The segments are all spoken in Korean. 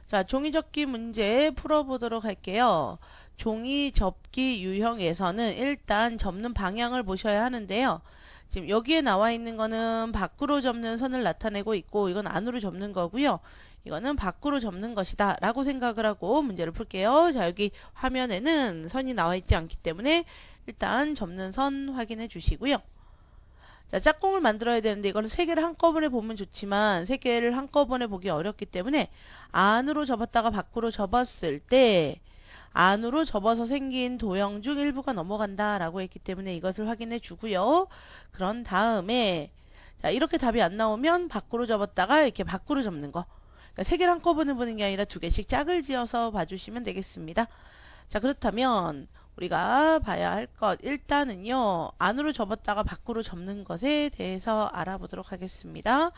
자, 종이 접기 문제 풀어보도록 할게요. 종이 접기 유형에서는 일단 접는 방향을 보셔야 하는데요. 지금 여기에 나와 있는 거는 밖으로 접는 선을 나타내고 있고 이건 안으로 접는 거고요. 이거는 밖으로 접는 것이다 라고 생각을 하고 문제를 풀게요. 자, 여기 화면에는 선이 나와 있지 않기 때문에 일단 접는 선 확인해 주시고요. 자, 짝꿍을 만들어야 되는데 이거는 세 개를 한꺼번에 보면 좋지만 세 개를 한꺼번에 보기 어렵기 때문에 안으로 접었다가 밖으로 접었을 때 안으로 접어서 생긴 도형 중 일부가 넘어간다 라고 했기 때문에 이것을 확인해 주고요. 그런 다음에 자, 이렇게 답이 안 나오면 밖으로 접었다가 이렇게 밖으로 접는 거. 그러니까 세 개를 한꺼번에 보는 게 아니라 두 개씩 짝을 지어서 봐주시면 되겠습니다. 자, 그렇다면 우리가 봐야 할 것 일단은요. 안으로 접었다가 밖으로 접는 것에 대해서 알아보도록 하겠습니다.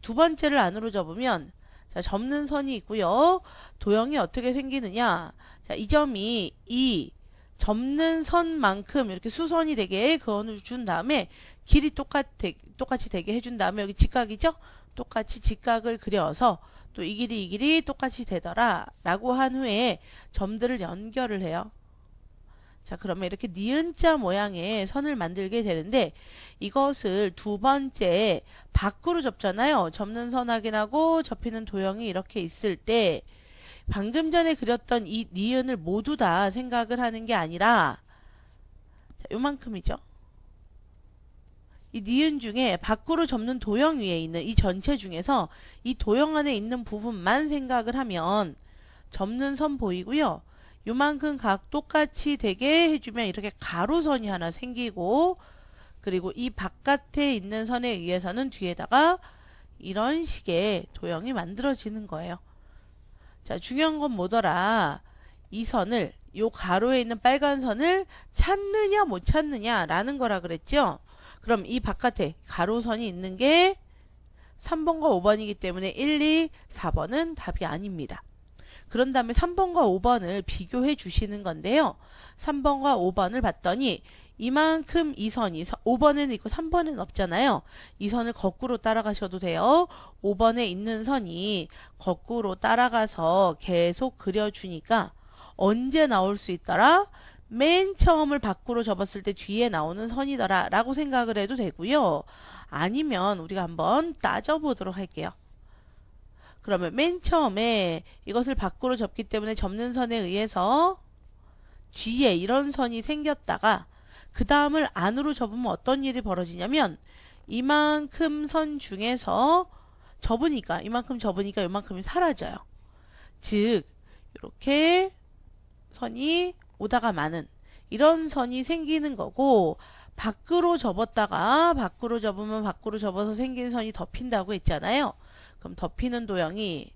두 번째를 안으로 접으면 자, 접는 선이 있고요. 도형이 어떻게 생기느냐. 자, 이 점이 이 접는 선만큼 이렇게 수선이 되게 그어를 준 다음에 길이 똑같이 되게 해준 다음에 여기 직각이죠? 똑같이 직각을 그려서 또 이 길이 똑같이 되더라 라고 한 후에 점들을 연결을 해요. 자, 그러면 이렇게 니은자 모양의 선을 만들게 되는데 이것을 두 번째 밖으로 접잖아요. 접는 선 확인하고 접히는 도형이 이렇게 있을 때 방금 전에 그렸던 이 니은을 모두 다 생각을 하는 게 아니라 자, 요만큼이죠. 이 니은 중에 밖으로 접는 도형 위에 있는 이 전체 중에서 이 도형 안에 있는 부분만 생각을 하면 접는 선 보이고요. 요만큼 각 똑같이 되게 해주면 이렇게 가로선이 하나 생기고 그리고 이 바깥에 있는 선에 의해서는 뒤에다가 이런 식의 도형이 만들어지는 거예요. 자, 중요한 건 뭐더라? 이 선을 요 가로에 있는 빨간 선을 찾느냐 못 찾느냐 라는 거라 그랬죠? 그럼 이 바깥에 가로선이 있는 게 3번과 5번이기 때문에 1, 2, 4번은 답이 아닙니다. 그런 다음에 3번과 5번을 비교해 주시는 건데요. 3번과 5번을 봤더니 이만큼 이 선이 5번에는 있고 3번에는 없잖아요. 이 선을 거꾸로 따라가셔도 돼요. 5번에 있는 선이 거꾸로 따라가서 계속 그려주니까 언제 나올 수 있더라? 맨 처음을 밖으로 접었을 때 뒤에 나오는 선이더라 라고 생각을 해도 되고요. 아니면 우리가 한번 따져보도록 할게요. 그러면 맨 처음에 이것을 밖으로 접기 때문에 접는 선에 의해서 뒤에 이런 선이 생겼다가 그 다음을 안으로 접으면 어떤 일이 벌어지냐면 이만큼 선 중에서 접으니까 이만큼 접으니까 이만큼이 사라져요. 즉 이렇게 선이 오다가 마는 이런 선이 생기는 거고 밖으로 접었다가 밖으로 접으면 밖으로 접어서 생긴 선이 덮인다고 했잖아요. 그럼 덮이는 도형이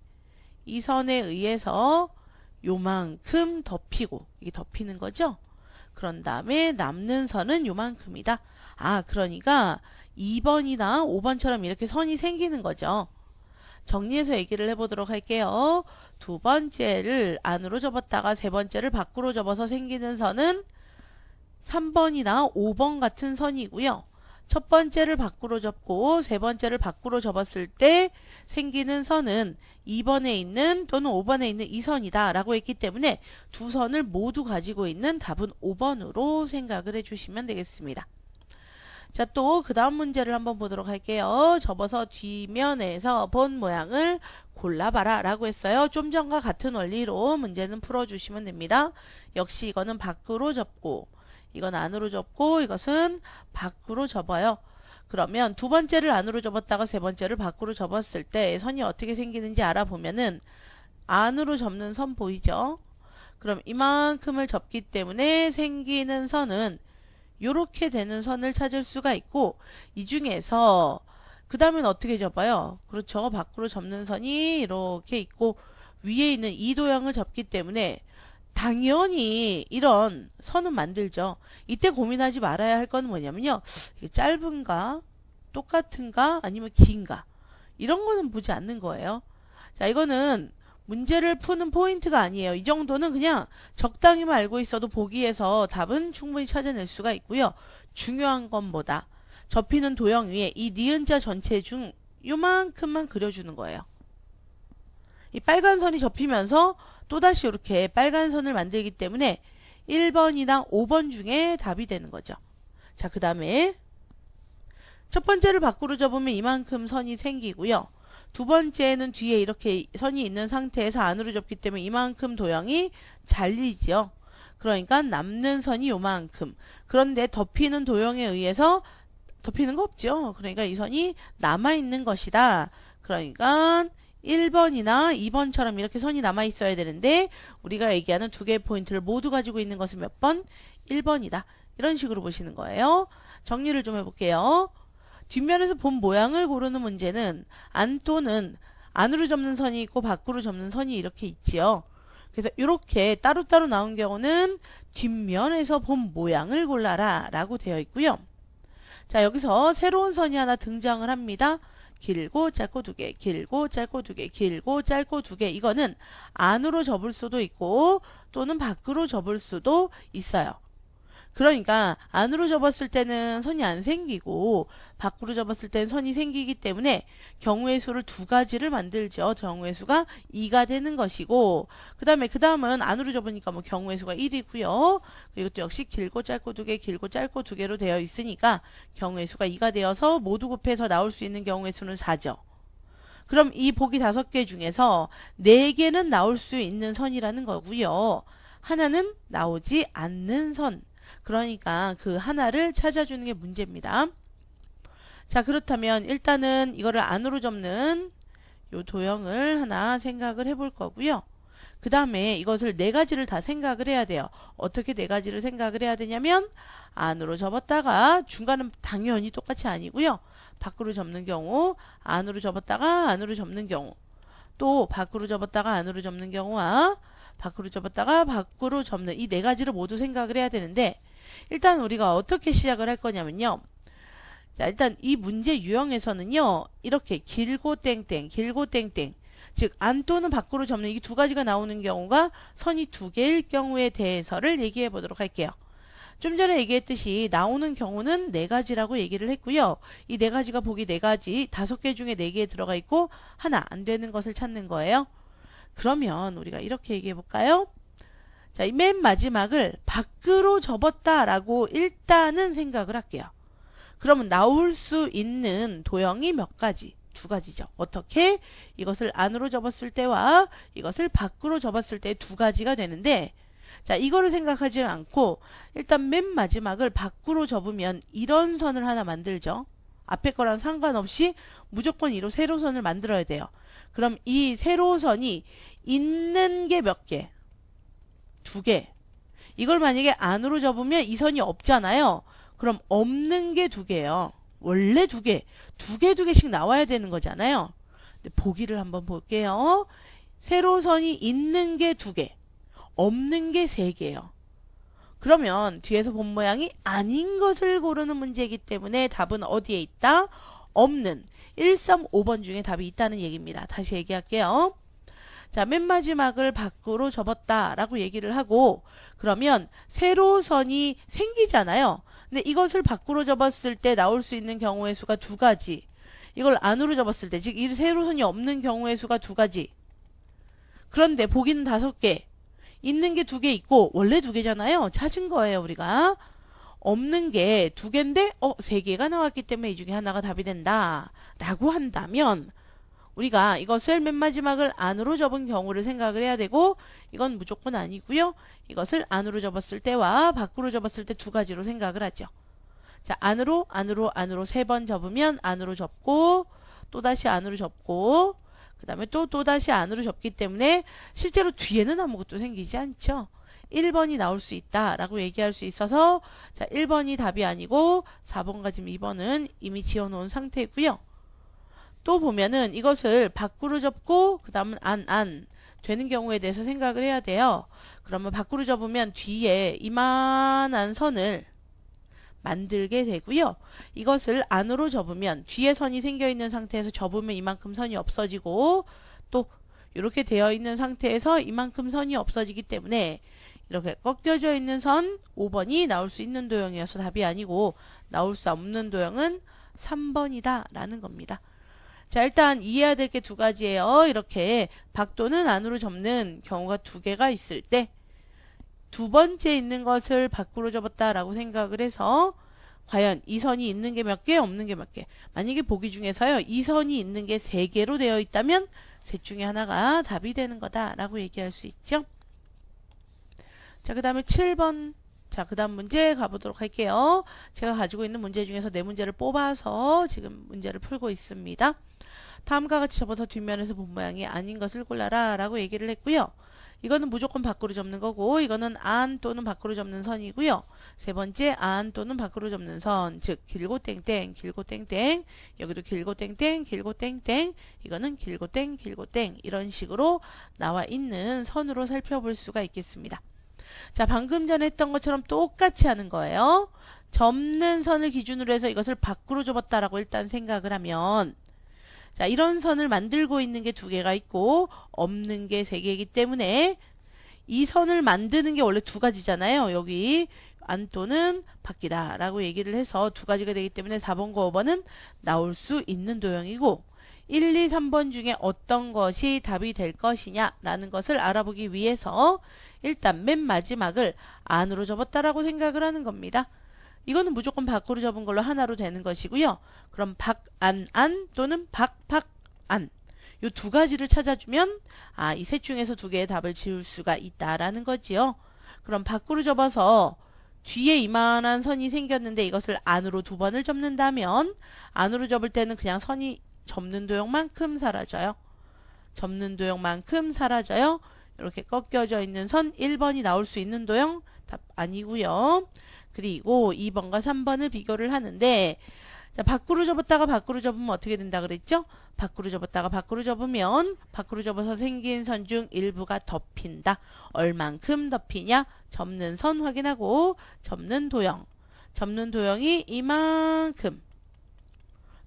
이 선에 의해서 요만큼 덮이고 이게 덮이는 거죠. 그런 다음에 남는 선은 요만큼이다. 아, 그러니까 2번이나 5번처럼 이렇게 선이 생기는 거죠. 정리해서 얘기를 해보도록 할게요. 두 번째를 안으로 접었다가 세 번째를 밖으로 접어서 생기는 선은 3번이나 5번 같은 선이고요. 첫 번째를 밖으로 접고 세 번째를 밖으로 접었을 때 생기는 선은 2번에 있는 또는 5번에 있는 이 선이다 라고 했기 때문에 두 선을 모두 가지고 있는 답은 5번으로 생각을 해주시면 되겠습니다. 자, 또 그 다음 문제를 한번 보도록 할게요. 접어서 뒷면에서 본 모양을 골라봐라 라고 했어요. 좀 전과 같은 원리로 문제는 풀어주시면 됩니다. 역시 이거는 밖으로 접고 이건 안으로 접고 이것은 밖으로 접어요. 그러면 두 번째를 안으로 접었다가 세 번째를 밖으로 접었을 때 선이 어떻게 생기는지 알아보면은 안으로 접는 선 보이죠? 그럼 이만큼을 접기 때문에 생기는 선은 요렇게 되는 선을 찾을 수가 있고 이 중에서 그 다음엔 어떻게 접어요? 그렇죠. 밖으로 접는 선이 이렇게 있고 위에 있는 이 도형을 접기 때문에 당연히 이런 선은 만들죠. 이때 고민하지 말아야 할 건 뭐냐면요. 이게 짧은가? 똑같은가? 아니면 긴가? 이런 거는 보지 않는 거예요. 자, 이거는 문제를 푸는 포인트가 아니에요. 이 정도는 그냥 적당히만 알고 있어도 보기에서 답은 충분히 찾아낼 수가 있고요. 중요한 건 뭐다? 접히는 도형 위에 이 니은자 전체 중 요만큼만 그려주는 거예요. 이 빨간 선이 접히면서 또다시 이렇게 빨간 선을 만들기 때문에 1번이나 5번 중에 답이 되는 거죠. 자, 그 다음에 첫 번째를 밖으로 접으면 이만큼 선이 생기고요. 두 번째는 뒤에 이렇게 선이 있는 상태에서 안으로 접기 때문에 이만큼 도형이 잘리죠. 그러니까 남는 선이 요만큼. 그런데 덮이는 도형에 의해서 덮이는 거 없죠. 그러니까 이 선이 남아있는 것이다. 그러니까 1번이나 2번처럼 이렇게 선이 남아있어야 되는데 우리가 얘기하는 두 개의 포인트를 모두 가지고 있는 것은 몇 번? 1번이다. 이런 식으로 보시는 거예요. 정리를 좀 해볼게요. 뒷면에서 본 모양을 고르는 문제는 안 또는 안으로 접는 선이 있고 밖으로 접는 선이 이렇게 있지요. 그래서 이렇게 따로따로 나온 경우는 뒷면에서 본 모양을 골라라 라고 되어 있고요. 자, 여기서 새로운 선이 하나 등장을 합니다. 길고 짧고 두 개, 길고 짧고 두 개, 길고 짧고 두 개. 이거는 안으로 접을 수도 있고 또는 밖으로 접을 수도 있어요. 그러니까 안으로 접었을 때는 선이 안 생기고 밖으로 접었을 때는 선이 생기기 때문에 경우의 수를 두 가지를 만들죠. 경우의 수가 2가 되는 것이고 그 다음은 안으로 접으니까 뭐 경우의 수가 1이고요. 이것도 역시 길고 짧고 두 개, 길고 짧고 두 개로 되어 있으니까 경우의 수가 2가 되어서 모두 곱해서 나올 수 있는 경우의 수는 4죠. 그럼 이 보기 5개 중에서 4개는 나올 수 있는 선이라는 거고요. 하나는 나오지 않는 선. 그러니까 그 하나를 찾아주는 게 문제입니다. 자, 그렇다면 일단은 이거를 안으로 접는 요 도형을 하나 생각을 해볼 거고요. 그 다음에 이것을 4가지를 다 생각을 해야 돼요. 어떻게 4가지를 생각을 해야 되냐면 안으로 접었다가 중간은 당연히 똑같이 아니고요. 밖으로 접는 경우, 안으로 접었다가 안으로 접는 경우, 또 밖으로 접었다가 안으로 접는 경우와 밖으로 접었다가 밖으로 접는 이 4가지를 모두 생각을 해야 되는데 일단 우리가 어떻게 시작을 할 거냐면요. 자, 일단 이 문제 유형에서는요. 이렇게 길고 땡땡, 길고 땡땡. 즉, 안 또는 밖으로 접는 이 두 가지가 나오는 경우가 선이 2개일 경우에 대해서를 얘기해 보도록 할게요. 좀 전에 얘기했듯이 나오는 경우는 4가지라고 얘기를 했고요. 이 4가지가 보기 4가지, 5개 중에 4개에 들어가 있고 하나 안 되는 것을 찾는 거예요. 그러면 우리가 이렇게 얘기해 볼까요? 자, 이 맨 마지막을 밖으로 접었다라고 일단은 생각을 할게요. 그러면 나올 수 있는 도형이 몇 가지? 2가지죠. 어떻게? 이것을 안으로 접었을 때와 이것을 밖으로 접었을 때 2가지가 되는데 자, 이거를 생각하지 않고 일단 맨 마지막을 밖으로 접으면 이런 선을 하나 만들죠. 앞에 거랑 상관없이 무조건 이로 세로선을 만들어야 돼요. 그럼 이 세로선이 있는 게 몇 개? 2개. 이걸 만약에 안으로 접으면 이 선이 없잖아요. 그럼 없는 게 2개예요. 원래 2개. 2개씩 나와야 되는 거잖아요. 근데 보기를 한번 볼게요. 세로선이 있는 게 2개. 없는 게 3개예요. 그러면 뒤에서 본 모양이 아닌 것을 고르는 문제이기 때문에 답은 어디에 있다? 없는 1, 3, 5번 중에 답이 있다는 얘기입니다. 다시 얘기할게요. 자, 맨 마지막을 밖으로 접었다라고 얘기를 하고 그러면 세로선이 생기잖아요. 근데 이것을 밖으로 접었을 때 나올 수 있는 경우의 수가 2가지. 이걸 안으로 접었을 때, 즉 이 세로선이 없는 경우의 수가 2가지. 그런데 보기는 5개. 있는 게 2개 있고 원래 2개잖아요. 찾은 거예요, 우리가. 없는 게 2개인데 3개가 나왔기 때문에 이 중에 하나가 답이 된다. 라고 한다면 우리가 이것을 맨 마지막을 안으로 접은 경우를 생각을 해야 되고 이건 무조건 아니고요. 이것을 안으로 접었을 때와 밖으로 접었을 때 2가지로 생각을 하죠. 자, 안으로 3번 접으면 안으로 접고 또다시 안으로 접고 그 다음에 또다시 안으로 접기 때문에 실제로 뒤에는 아무것도 생기지 않죠. 1번이 나올 수 있다라고 얘기할 수 있어서 자, 1번이 답이 아니고 4번과 지금 2번은 이미 지어놓은 상태고요. 또 보면은 이것을 밖으로 접고 그 다음은 안 되는 경우에 대해서 생각을 해야 돼요. 그러면 밖으로 접으면 뒤에 이만한 선을 만들게 되고요. 이것을 안으로 접으면 뒤에 선이 생겨 있는 상태에서 접으면 이만큼 선이 없어지고 또 이렇게 되어 있는 상태에서 이만큼 선이 없어지기 때문에 이렇게 꺾여져 있는 선 5번이 나올 수 있는 도형이어서 답이 아니고 나올 수 없는 도형은 3번이다 라는 겁니다. 자, 일단 이해해야 될 게 두 가지예요. 이렇게 밖도는 안으로 접는 경우가 두 개가 있을 때 두 번째 있는 것을 밖으로 접었다라고 생각을 해서 과연 이 선이 있는 게 몇 개, 없는 게 몇 개. 만약에 보기 중에서요, 이 선이 있는 게 세 개로 되어 있다면 셋 중에 하나가 답이 되는 거다라고 얘기할 수 있죠. 자, 그 다음에 7번. 자, 그 다음 문제 가보도록 할게요. 제가 가지고 있는 문제 중에서 네 문제를 뽑아서 지금 문제를 풀고 있습니다. 다음과 같이 접어서 뒷면에서 본 모양이 아닌 것을 골라라 라고 얘기를 했고요. 이거는 무조건 밖으로 접는 거고, 이거는 안 또는 밖으로 접는 선이고요. 세 번째, 안 또는 밖으로 접는 선, 즉 길고 땡땡, 길고 땡땡, 여기도 길고 땡땡, 길고 땡땡, 이거는 길고 땡, 길고 땡, 이런 식으로 나와 있는 선으로 살펴볼 수가 있겠습니다. 자, 방금 전에 했던 것처럼 똑같이 하는 거예요. 접는 선을 기준으로 해서 이것을 밖으로 접었다라고 일단 생각을 하면, 자, 이런 선을 만들고 있는 게 두 개가 있고 없는 게 세 개이기 때문에 이 선을 만드는 게 원래 두 가지잖아요. 여기 안 또는 밖이다 라고 얘기를 해서 두 가지가 되기 때문에 4번과 5번은 나올 수 있는 도형이고, 1, 2, 3번 중에 어떤 것이 답이 될 것이냐 라는 것을 알아보기 위해서 일단 맨 마지막을 안으로 접었다라고 생각을 하는 겁니다. 이거는 무조건 밖으로 접은 걸로 하나로 되는 것이고요. 그럼 박, 안 또는 박, 안. 이 두 가지를 찾아주면 이 셋 중에서 두 개의 답을 지을 수가 있다라는 거지요. 그럼 밖으로 접어서 뒤에 이만한 선이 생겼는데 이것을 안으로 두 번을 접는다면 안으로 접을 때는 그냥 선이 접는 도형만큼 사라져요. 접는 도형만큼 사라져요. 이렇게 꺾여져 있는 선 1번이 나올 수 있는 도형 답 아니고요. 그리고 2번과 3번을 비교를 하는데, 자, 밖으로 접었다가 밖으로 접으면 어떻게 된다 그랬죠? 밖으로 접었다가 밖으로 접으면 밖으로 접어서 생긴 선 중 일부가 덮인다. 얼만큼 덮이냐? 접는 선 확인하고 접는 도형. 접는 도형이 이만큼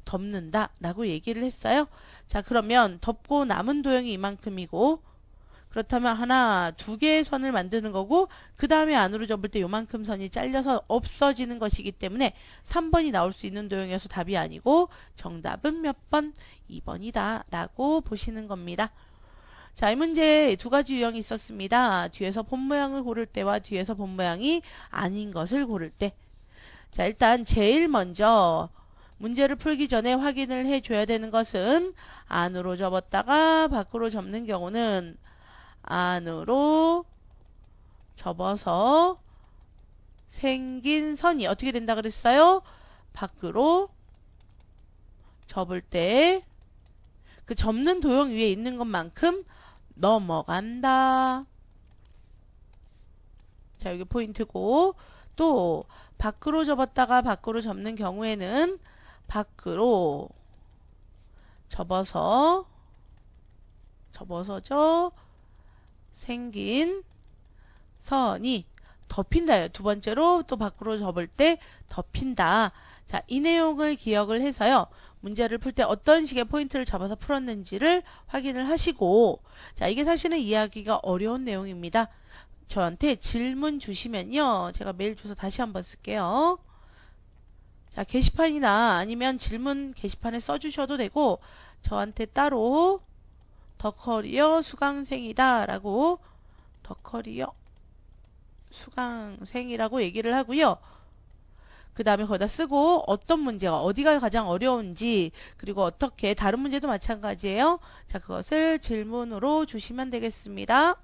덮는다 라고 얘기를 했어요. 자, 그러면 덮고 남은 도형이 이만큼이고, 그렇다면 하나, 두 개의 선을 만드는 거고, 그 다음에 안으로 접을 때 요만큼 선이 잘려서 없어지는 것이기 때문에 3번이 나올 수 있는 도형이어서 답이 아니고 정답은 몇 번? 2번이다 라고 보시는 겁니다. 자, 이 문제에 두 가지 유형이 있었습니다. 뒤에서 본 모양을 고를 때와 뒤에서 본 모양이 아닌 것을 고를 때. 자, 일단 제일 먼저 문제를 풀기 전에 확인을 해줘야 되는 것은 안으로 접었다가 밖으로 접는 경우는 안으로 접어서 생긴 선이 어떻게 된다 그랬어요? 밖으로 접을 때 그 접는 도형 위에 있는 것만큼 넘어간다. 자, 여기 포인트고, 또 밖으로 접었다가 밖으로 접는 경우에는 밖으로 접어서죠 생긴 선이 덮인다요. 두 번째로 또 밖으로 접을 때 덮인다. 자, 이 내용을 기억을 해서요. 문제를 풀 때 어떤 식의 포인트를 잡아서 풀었는지를 확인을 하시고, 자, 이게 사실은 이해하기가 어려운 내용입니다. 저한테 질문 주시면요. 제가 메일 주소 다시 한번 쓸게요. 자, 게시판이나 아니면 질문 게시판에 써주셔도 되고, 저한테 따로 더커리어 수강생이다 라고, 더커리어 수강생이라고 얘기를 하고요. 그 다음에 거기다 쓰고 어떤 문제가 어디가 가장 어려운지, 그리고 어떻게 다른 문제도 마찬가지예요. 자, 그것을 질문으로 주시면 되겠습니다.